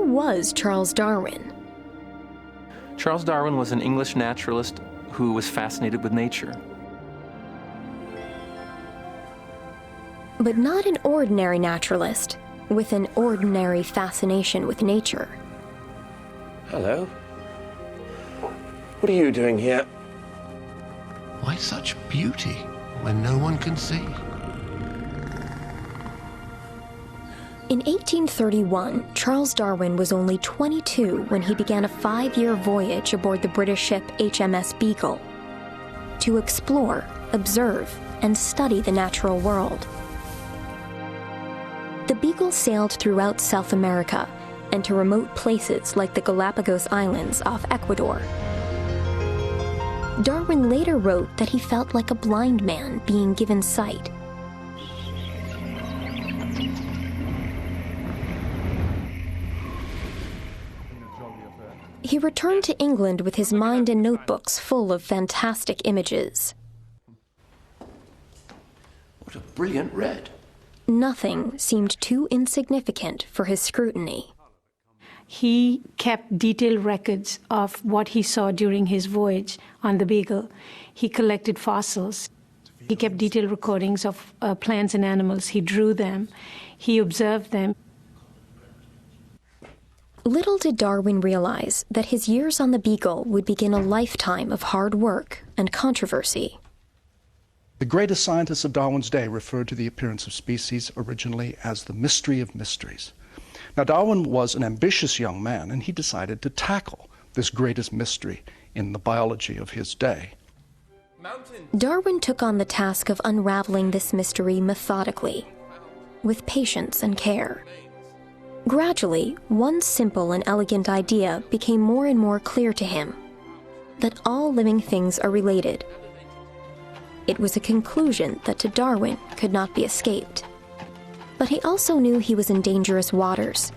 was Charles Darwin? Charles Darwin was an English naturalist who was fascinated with nature. But not an ordinary naturalist with an ordinary fascination with nature. Hello. What are you doing here? Why such beauty when no one can see? In 1831, Charles Darwin was only 22 when he began a 5-year voyage aboard the British ship HMS Beagle to explore, observe, and study the natural world. The Beagle sailed throughout South America and to remote places like the Galapagos Islands off Ecuador. Darwin later wrote that he felt like a blind man being given sight. He returned to England with his mind and notebooks full of fantastic images. What a brilliant red. Nothing seemed too insignificant for his scrutiny. He kept detailed records of what he saw during his voyage on the Beagle. He collected fossils. He kept detailed recordings of plants and animals. He drew them. He observed them. Little did Darwin realize that his years on the Beagle would begin a lifetime of hard work and controversy. The greatest scientists of Darwin's day referred to the appearance of species originally as the mystery of mysteries. Now, Darwin was an ambitious young man, and he decided to tackle this greatest mystery in the biology of his day. Darwin took on the task of unraveling this mystery methodically, with patience and care. Gradually, one simple and elegant idea became more and more clear to him: that all living things are related. It was a conclusion that to Darwin could not be escaped. But he also knew he was in dangerous waters.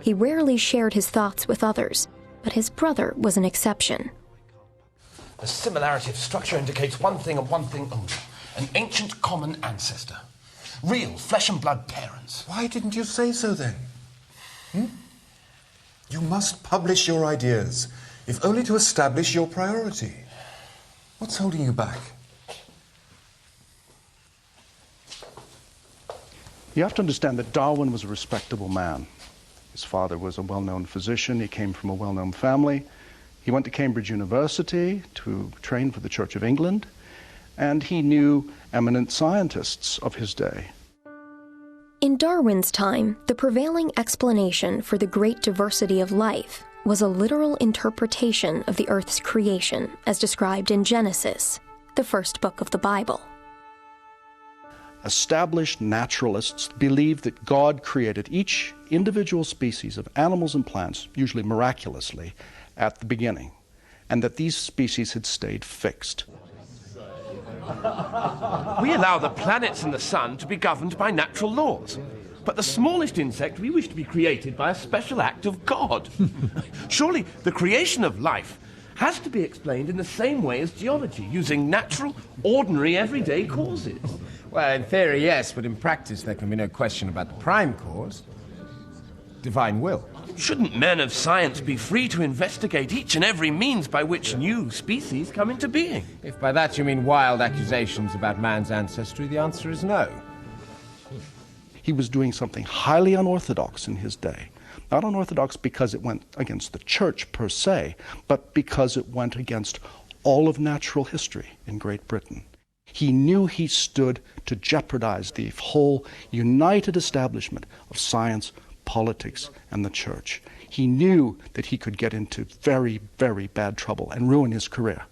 He rarely shared his thoughts with others, but his brother was an exception. The similarity of structure indicates one thing and one thing only: an ancient common ancestor. Real flesh and blood parents. Why didn't you say so then? You must publish your ideas, if only to establish your priority. What's holding you back? You have to understand that Darwin was a respectable man. His father was a well-known physician. He came from a well-known family. He went to Cambridge University to train for the Church of England, and he knew eminent scientists of his day. In Darwin's time, the prevailing explanation for the great diversity of life was a literal interpretation of the Earth's creation as described in Genesis, the first book of the Bible. Established naturalists believed that God created each individual species of animals and plants, usually miraculously, at the beginning, and that these species had stayed fixed. We allow the planets and the sun to be governed by natural laws. But the smallest insect we wish to be created by a special act of God. Surely the creation of life has to be explained in the same way as geology, using natural, ordinary, everyday causes. Well, in theory, yes, but in practice there can be no question about the prime cause. Divine will. Shouldn't men of science be free to investigate each and every means by which new species come into being? If by that you mean wild accusations about man's ancestry, the answer is no. He was doing something highly unorthodox in his day. Not unorthodox because it went against the church per se, but because it went against all of natural history in Great Britain. He knew he stood to jeopardize the whole united establishment of science, politics, and the church. He knew that he could get into very, very bad trouble and ruin his career.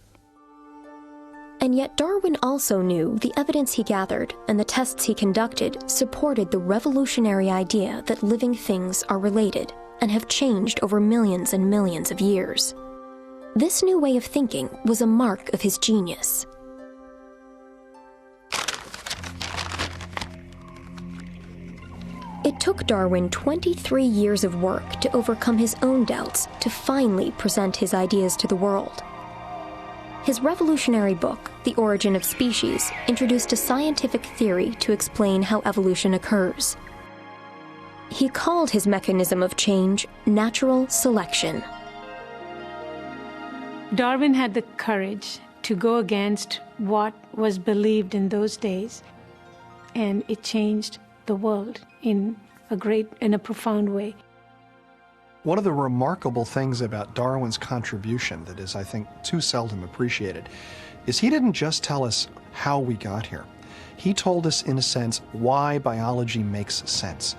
And yet Darwin also knew the evidence he gathered and the tests he conducted supported the revolutionary idea that living things are related and have changed over millions and millions of years. This new way of thinking was a mark of his genius. It took Darwin 23 years of work to overcome his own doubts to finally present his ideas to the world. His revolutionary book, The Origin of Species, introduced a scientific theory to explain how evolution occurs. He called his mechanism of change natural selection. Darwin had the courage to go against what was believed in those days, and it changed the world in a profound way. One of the remarkable things about Darwin's contribution that is, I think, too seldom appreciated is he didn't just tell us how we got here. He told us, in a sense, why biology makes sense.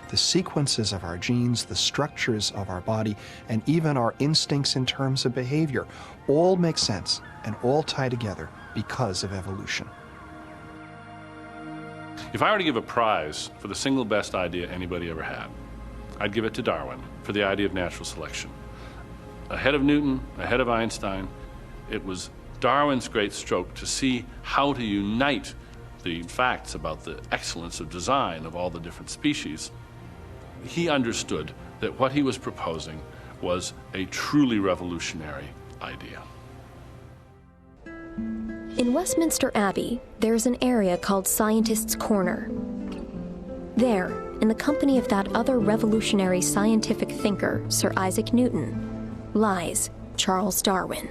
The sequences of our genes, the structures of our body, and even our instincts in terms of behavior all make sense and all tie together because of evolution. If I were to give a prize for the single best idea anybody ever had, I'd give it to Darwin for the idea of natural selection. Ahead of Newton, ahead of Einstein, it was Darwin's great stroke to see how to unite the facts about the excellence of design of all the different species. He understood that what he was proposing was a truly revolutionary idea. In Westminster Abbey, there's an area called Scientists' Corner. There, in the company of that other revolutionary scientific thinker, Sir Isaac Newton, lies Charles Darwin.